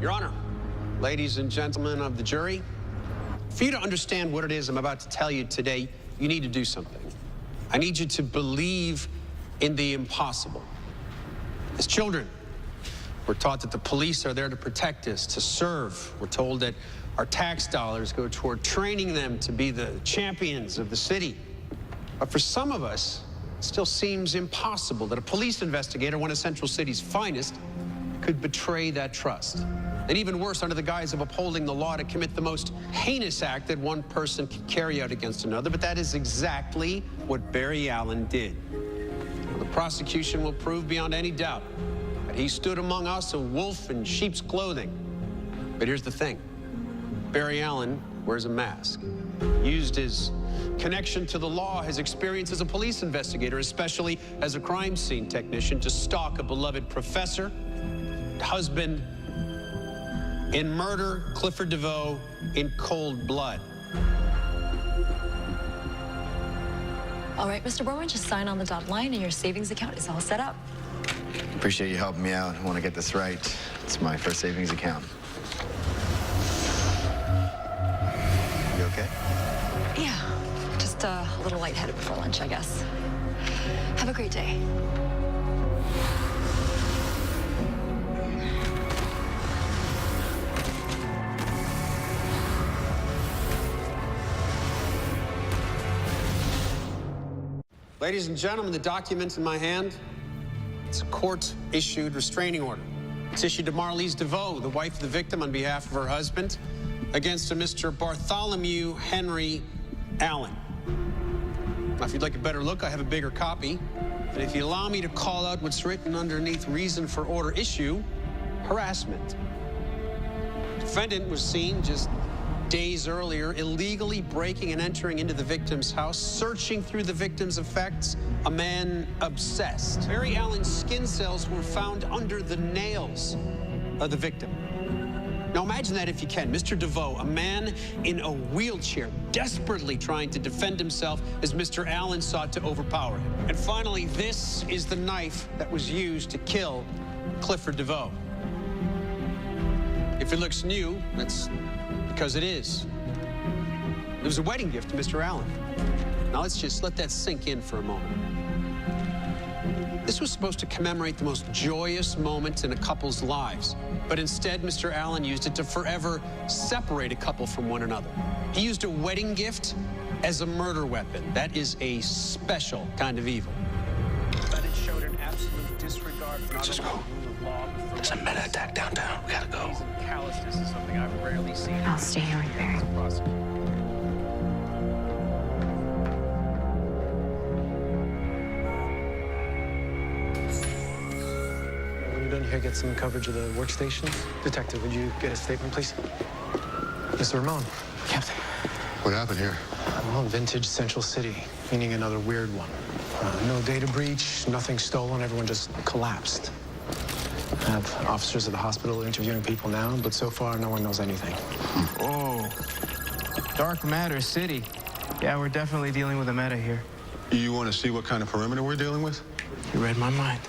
Your Honor, ladies and gentlemen of the jury, for you to understand what it is I'm about to tell you today, you need to do something. I need you to believe in the impossible. As children, we're taught that the police are there to protect us, to serve. We're told that our tax dollars go toward training them to be the champions of the city. But for some of us, it still seems impossible that a police investigator, one of Central City's finest, could betray that trust. And even worse, under the guise of upholding the law, to commit the most heinous act that one person can carry out against another. But that is exactly what Barry Allen did. The prosecution will prove beyond any doubt that he stood among us a wolf in sheep's clothing. But here's the thing. Barry Allen wears a mask. Used his connection to the law, his experience as a police investigator, especially as a crime scene technician, to stalk a beloved professor, husband, and murder Clifford DeVoe in cold blood. All right, Mr. Borman, just sign on the dotted line and your savings account is all set up. Appreciate you helping me out. I want to get this right. It's my first savings account. You okay? Yeah, just a little lightheaded before lunch, I guess. Have a great day. Ladies and gentlemen, the document in my hand, it's a court-issued restraining order. It's issued to Marlise DeVoe, the wife of the victim, on behalf of her husband, against a Mr. Bartholomew Henry Allen. Now, if you'd like a better look, I have a bigger copy. And if you allow me to call out what's written underneath reason for order issue, harassment. The defendant was seen just days earlier illegally breaking and entering into the victim's house, searching through the victim's effects, a man obsessed. Barry Allen's skin cells were found under the nails of the victim. Now imagine that if you can. Mr. DeVoe, a man in a wheelchair, desperately trying to defend himself as Mr. Allen sought to overpower him. And finally, this is the knife that was used to kill Clifford DeVoe. If it looks new, that's because it is. It was a wedding gift to Mr. Allen. Now let's just let that sink in for a moment. This was supposed to commemorate the most joyous moments in a couple's lives, but instead Mr. Allen used it to forever separate a couple from one another. He used a wedding gift as a murder weapon. That is a special kind of evil. But it showed an absolute disregard for not only the rule of law, but for there's a meta attack downtown. We gotta go. Callousness is something I've rarely seen. I'll stay here with Barry. When you're done here, get some coverage of the workstation. Detective, would you get a statement, please? Mr. Ramon. Captain. What happened here? Well, vintage Central City, meaning another weird one. No data breach, nothing stolen, everyone just collapsed. I have officers at the hospital interviewing people now, but so far no one knows anything. Oh, dark matter city. Yeah, we're definitely dealing with a meta here. You want to see what kind of perimeter we're dealing with? You read my mind.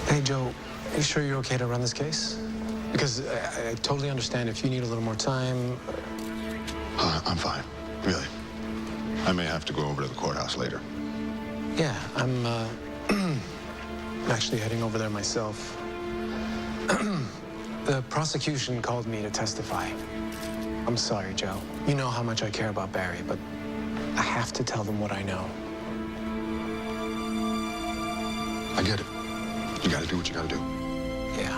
Hey, Joe, are you sure you're okay to run this case? Because I totally understand if you need a little more time. I'm fine, really. I may have to go over to the courthouse later. Yeah, I'm actually heading over there myself. The prosecution called me to testify. I'm sorry, Joe. You know how much I care about Barry, but I have to tell them what I know. I get it. You gotta do what you gotta do. Yeah.